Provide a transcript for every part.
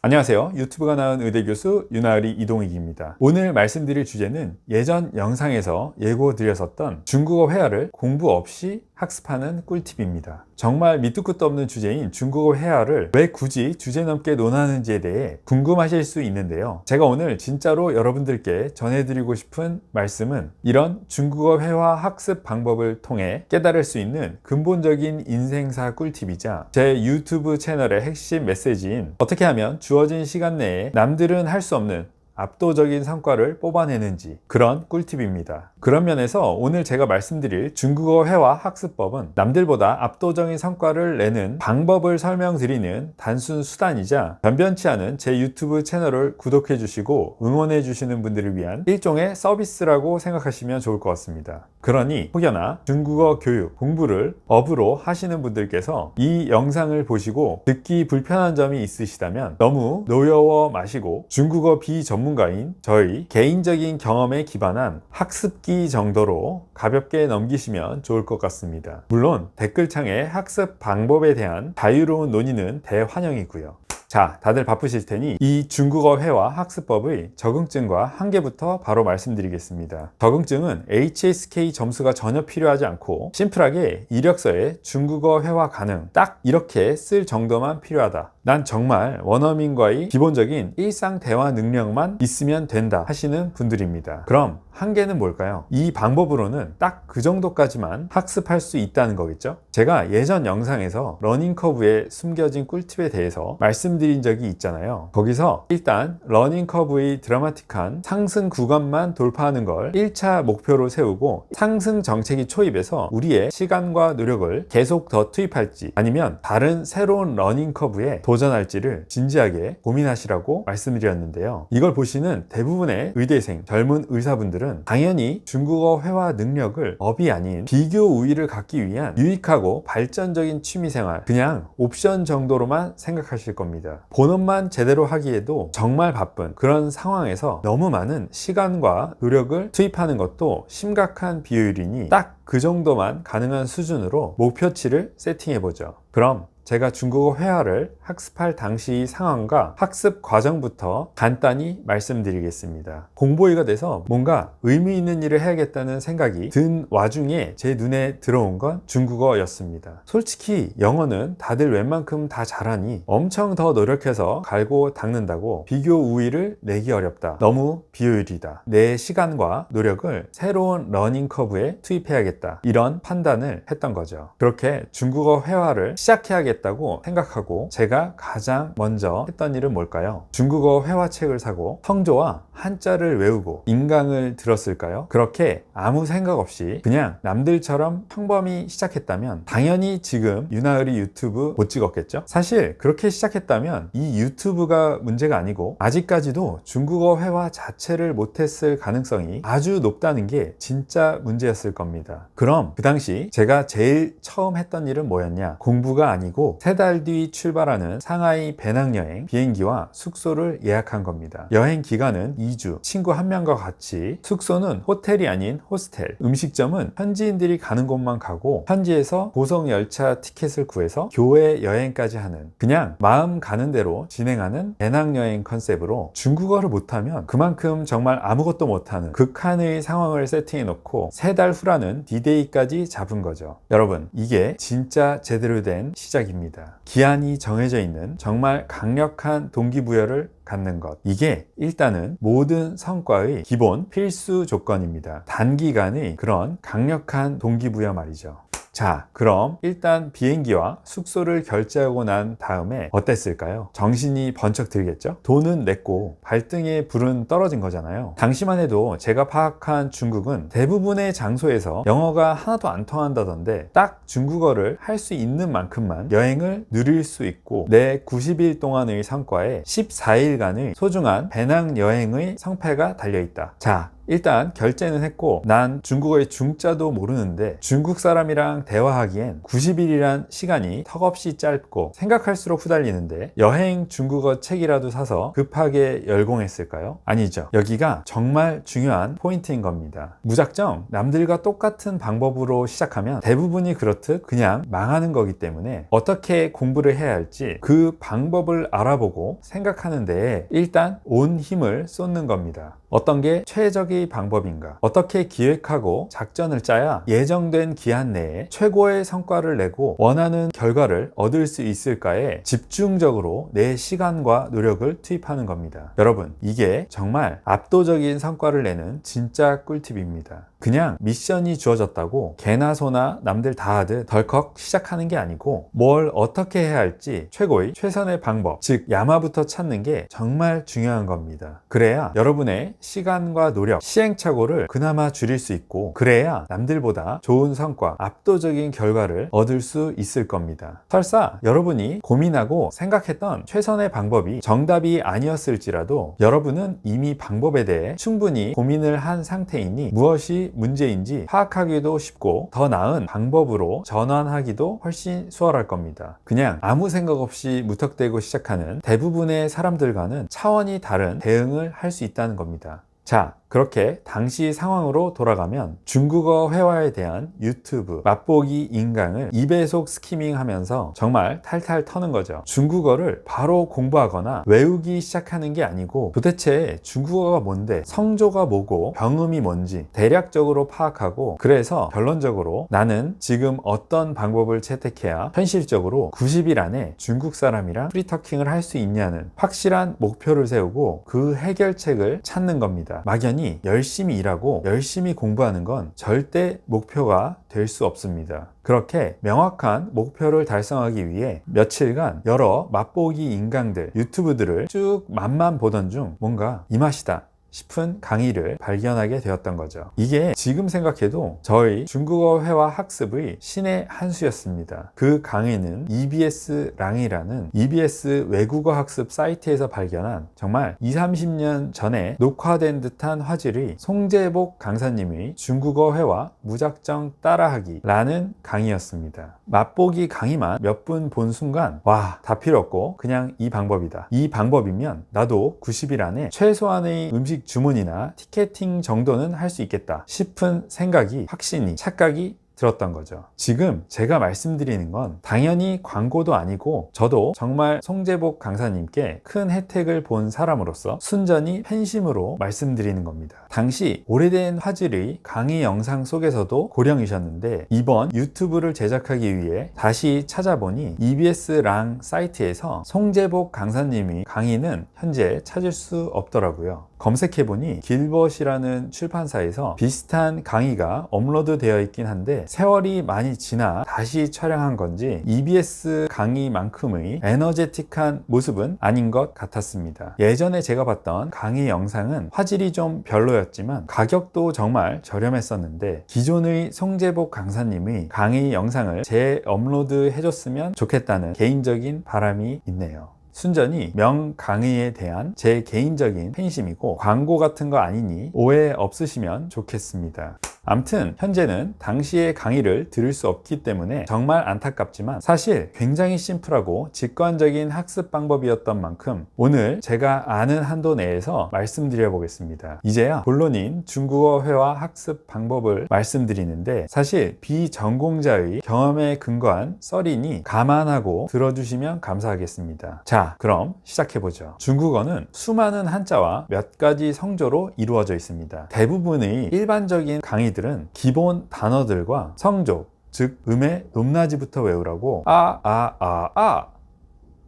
안녕하세요. 유튜브가 나온 의대교수 윤하을이 이동익입니다. 오늘 말씀드릴 주제는 예전 영상에서 예고드렸었던 중국어 회화를 공부 없이 학습하는 꿀팁입니다. 정말 밑도 끝도 없는 주제인 중국어 회화를 왜 굳이 주제넘게 논하는지에 대해 궁금하실 수 있는데요. 제가 오늘 진짜로 여러분들께 전해드리고 싶은 말씀은 이런 중국어 회화 학습 방법을 통해 깨달을 수 있는 근본적인 인생사 꿀팁이자 제 유튜브 채널의 핵심 메시지인 어떻게 하면 주어진 시간 내에 남들은 할 수 없는 압도적인 성과를 뽑아내는지 그런 꿀팁입니다. 그런 면에서 오늘 제가 말씀드릴 중국어 회화 학습법은 남들보다 압도적인 성과를 내는 방법을 설명드리는 단순 수단이자 변변치 않은 제 유튜브 채널을 구독해 주시고 응원해 주시는 분들을 위한 일종의 서비스라고 생각하시면 좋을 것 같습니다. 그러니 혹여나 중국어 교육, 공부를 업으로 하시는 분들께서 이 영상을 보시고 듣기 불편한 점이 있으시다면 너무 노여워 마시고 중국어 비전문가인 저희 개인적인 경험에 기반한 학습기 정도로 가볍게 넘기시면 좋을 것 같습니다. 물론 댓글창에 학습 방법에 대한 자유로운 논의는 대환영이고요. 자, 다들 바쁘실 테니 이 중국어 회화 학습법의 적응증과 한계부터 바로 말씀드리겠습니다. 적응증은 HSK 점수가 전혀 필요하지 않고 심플하게 이력서에 중국어 회화 가능 딱 이렇게 쓸 정도만 필요하다. 난 정말 원어민과의 기본적인 일상 대화 능력만 있으면 된다 하시는 분들입니다. 그럼 한계는 뭘까요? 이 방법으로는 딱 그 정도까지만 학습할 수 있다는 거겠죠? 제가 예전 영상에서 러닝커브에 숨겨진 꿀팁에 대해서 말씀드린 적이 있잖아요. 거기서 일단 러닝커브의 드라마틱한 상승 구간만 돌파하는 걸 1차 목표로 세우고 상승 정책이 초입에서 우리의 시간과 노력을 계속 더 투입할지 아니면 다른 새로운 러닝커브에 도전할지를 진지하게 고민하시라고 말씀드렸는데요. 이걸 보시는 대부분의 의대생, 젊은 의사분들은 당연히 중국어 회화 능력을 업이 아닌 비교 우위를 갖기 위한 유익하고 발전적인 취미생활, 그냥 옵션 정도로만 생각하실 겁니다. 본업만 제대로 하기에도 정말 바쁜 그런 상황에서 너무 많은 시간과 노력을 투입하는 것도 심각한 비효율이니 딱 그 정도만 가능한 수준으로 목표치를 세팅해보죠. 그럼 제가 중국어 회화를 학습할 당시 상황과 학습 과정부터 간단히 말씀드리겠습니다. 공보이가 돼서 뭔가 의미 있는 일을 해야겠다는 생각이 든 와중에 제 눈에 들어온 건 중국어였습니다. 솔직히 영어는 다들 웬만큼 다 잘하니 엄청 더 노력해서 갈고 닦는다고 비교 우위를 내기 어렵다. 너무 비효율이다. 내 시간과 노력을 새로운 러닝 커브에 투입해야겠다. 이런 판단을 했던 거죠. 그렇게 중국어 회화를 시작해야겠다고 생각하고 제가 가장 먼저 했던 일은 뭘까요? 중국어 회화책을 사고 성조와 한자를 외우고 인강을 들었을까요? 그렇게 아무 생각 없이 그냥 남들처럼 평범히 시작했다면 당연히 지금 윤하을이 유튜브 못 찍었겠죠? 사실 그렇게 시작했다면 이 유튜브가 문제가 아니고 아직까지도 중국어 회화 자체를 못했을 가능성이 아주 높다는 게 진짜 문제였을 겁니다. 그럼 그 당시 제가 제일 처음 했던 일은 뭐였냐? 공부가 아니고 3달 뒤 출발하는 상하이 배낭여행 비행기와 숙소를 예약한 겁니다. 여행 기간은 2주, 친구 1명과 같이 숙소는 호텔이 아닌 호스텔, 음식점은 현지인들이 가는 곳만 가고 현지에서 고속열차 티켓을 구해서 교외 여행까지 하는 그냥 마음 가는 대로 진행하는 배낭여행 컨셉으로 중국어를 못하면 그만큼 정말 아무것도 못하는 극한의 상황을 세팅해 놓고 3달 후라는 디데이까지 잡은 거죠. 여러분, 이게 진짜 제대로 된 시작입니다. 기한이 정해져 있는 정말 강력한 동기부여를 갖는 것. 이게 일단은 모든 성과의 기본 필수 조건입니다. 단기간의 그런 강력한 동기부여 말이죠. 자, 그럼 일단 비행기와 숙소를 결제하고 난 다음에 어땠을까요? 정신이 번쩍 들겠죠? 돈은 냈고 발등에 불은 떨어진 거잖아요. 당시만 해도 제가 파악한 중국은 대부분의 장소에서 영어가 하나도 안 통한다던데 딱 중국어를 할 수 있는 만큼만 여행을 누릴 수 있고 내 90일 동안의 성과에 14일간의 소중한 배낭여행의 성패가 달려있다. 자, 일단 결제는 했고 난 중국어의 중자도 모르는데 중국 사람이랑 대화하기엔 90일이란 시간이 턱없이 짧고 생각할수록 후달리는데 여행 중국어 책이라도 사서 급하게 열공했을까요? 아니죠. 여기가 정말 중요한 포인트인 겁니다. 무작정 남들과 똑같은 방법으로 시작하면 대부분이 그렇듯 그냥 망하는 거기 때문에 어떻게 공부를 해야 할지 그 방법을 알아보고 생각하는 데에 일단 온 힘을 쏟는 겁니다. 어떤 게 최적의 방법인가? 어떻게 기획하고 작전을 짜야 예정된 기한 내에 최고의 성과를 내고 원하는 결과를 얻을 수 있을까에 집중적으로 내 시간과 노력을 투입하는 겁니다. 여러분, 이게 정말 압도적인 성과를 내는 진짜 꿀팁입니다. 그냥 미션이 주어졌다고 개나 소나 남들 다 하듯 덜컥 시작하는 게 아니고 뭘 어떻게 해야 할지 최선의 방법, 즉 야마부터 찾는 게 정말 중요한 겁니다. 그래야 여러분의 시간과 노력, 시행착오를 그나마 줄일 수 있고 그래야 남들보다 좋은 성과, 압도적인 결과를 얻을 수 있을 겁니다. 설사 여러분이 고민하고 생각했던 최선의 방법이 정답이 아니었을지라도 여러분은 이미 방법에 대해 충분히 고민을 한 상태이니 무엇이 문제인지 파악하기도 쉽고 더 나은 방법으로 전환하기도 훨씬 수월할 겁니다. 그냥 아무 생각 없이 무턱대고 시작하는 대부분의 사람들과는 차원이 다른 대응을 할 수 있다는 겁니다. 자, 그렇게 당시 상황으로 돌아가면 중국어 회화에 대한 유튜브 맛보기 인강을 2배속 스키밍 하면서 정말 탈탈 터는 거죠. 중국어를 바로 공부하거나 외우기 시작하는 게 아니고 도대체 중국어가 뭔데, 성조가 뭐고 병음이 뭔지 대략적으로 파악하고 그래서 결론적으로 나는 지금 어떤 방법을 채택해야 현실적으로 90일 안에 중국 사람이랑 프리터킹을 할 수 있냐는 확실한 목표를 세우고 그 해결책을 찾는 겁니다. 막연히 열심히 일하고 열심히 공부하는 건 절대 목표가 될 수 없습니다. 그렇게 명확한 목표를 달성하기 위해 며칠간 여러 맛보기 인강들, 유튜브들을 쭉 맛만 보던 중 뭔가 이 맛이다 싶은 강의를 발견하게 되었던 거죠. 이게 지금 생각해도 저희 중국어 회화 학습의 신의 한 수였습니다. 그 강의는 EBS 랑이라는 EBS 외국어 학습 사이트에서 발견한 정말 20-30년 전에 녹화된 듯한 화질의 송재복 강사님의 중국어 회화 무작정 따라하기 라는 강의였습니다. 맛보기 강의만 몇 분 본 순간 와, 다 필요 없고 그냥 이 방법이다. 이 방법이면 나도 90일 안에 최소한의 음식 주문이나 티켓팅 정도는 할 수 있겠다 싶은 생각이, 확신이, 착각이 들었던 거죠. 지금 제가 말씀드리는 건 당연히 광고도 아니고 저도 정말 송재복 강사님께 큰 혜택을 본 사람으로서 순전히 팬심으로 말씀드리는 겁니다. 당시 오래된 화질의 강의 영상 속에서도 고령이셨는데 이번 유튜브를 제작하기 위해 다시 찾아보니 EBS 랑 사이트에서 송재복 강사님의 강의는 현재 찾을 수 없더라고요. 검색해보니 길벗이라는 출판사에서 비슷한 강의가 업로드 되어 있긴 한데 세월이 많이 지나 다시 촬영한 건지 EBS 강의만큼의 에너제틱한 모습은 아닌 것 같았습니다. 예전에 제가 봤던 강의 영상은 화질이 좀 별로였지만 가격도 정말 저렴했었는데 기존의 송재복 강사님의 강의 영상을 재업로드 해줬으면 좋겠다는 개인적인 바람이 있네요. 순전히 명강의에 대한 제 개인적인 팬심이고 광고 같은 거 아니니 오해 없으시면 좋겠습니다. 암튼 현재는 당시의 강의를 들을 수 없기 때문에 정말 안타깝지만 사실 굉장히 심플하고 직관적인 학습 방법이었던 만큼 오늘 제가 아는 한도 내에서 말씀드려 보겠습니다. 이제야 본론인 중국어 회화 학습 방법을 말씀드리는데 사실 비전공자의 경험에 근거한 썰이니 감안하고 들어주시면 감사하겠습니다. 자, 그럼 시작해보죠. 중국어는 수많은 한자와 몇 가지 성조로 이루어져 있습니다. 대부분의 일반적인 강의들은 기본 단어들과 성조, 즉 음의 높낮이부터 외우라고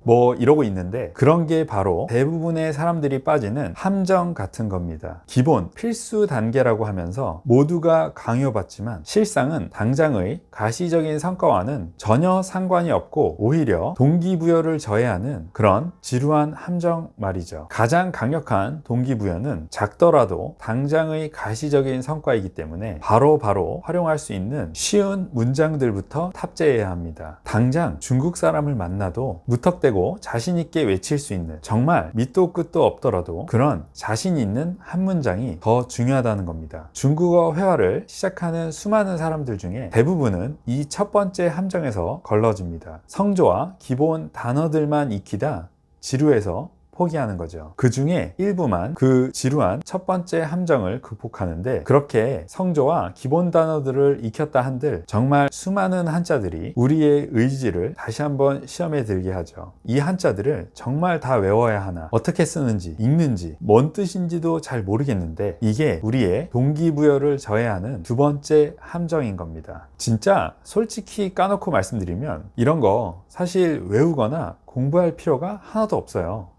뭐 이러고 있는데 그런 게 바로 대부분의 사람들이 빠지는 함정 같은 겁니다. 기본 필수 단계라고 하면서 모두가 강요받지만 실상은 당장의 가시적인 성과와는 전혀 상관이 없고 오히려 동기부여를 저해하는 그런 지루한 함정 말이죠. 가장 강력한 동기부여는 작더라도 당장의 가시적인 성과이기 때문에 바로 활용할 수 있는 쉬운 문장들부터 탑재해야 합니다. 당장 중국 사람을 만나도 무턱대고 그리고 자신 있게 외칠 수 있는, 정말 밑도 끝도 없더라도 그런 자신 있는 한 문장이 더 중요하다는 겁니다. 중국어 회화를 시작하는 수많은 사람들 중에 대부분은 이 첫 번째 함정에서 걸러집니다. 성조와 기본 단어들만 익히다 지루해서 포기하는 거죠. 그 중에 일부만 그 지루한 첫 번째 함정을 극복하는데, 그렇게 성조와 기본 단어들을 익혔다 한들 정말 수많은 한자들이 우리의 의지를 다시 한번 시험에 들게 하죠. 이 한자들을 정말 다 외워야 하나, 어떻게 쓰는지, 읽는지, 뭔 뜻인지도 잘 모르겠는데, 이게 우리의 동기부여를 저해하는 두 번째 함정인 겁니다. 진짜 솔직히 까놓고 말씀드리면 이런 거 사실 외우거나 공부할 필요가 하나도 없어요.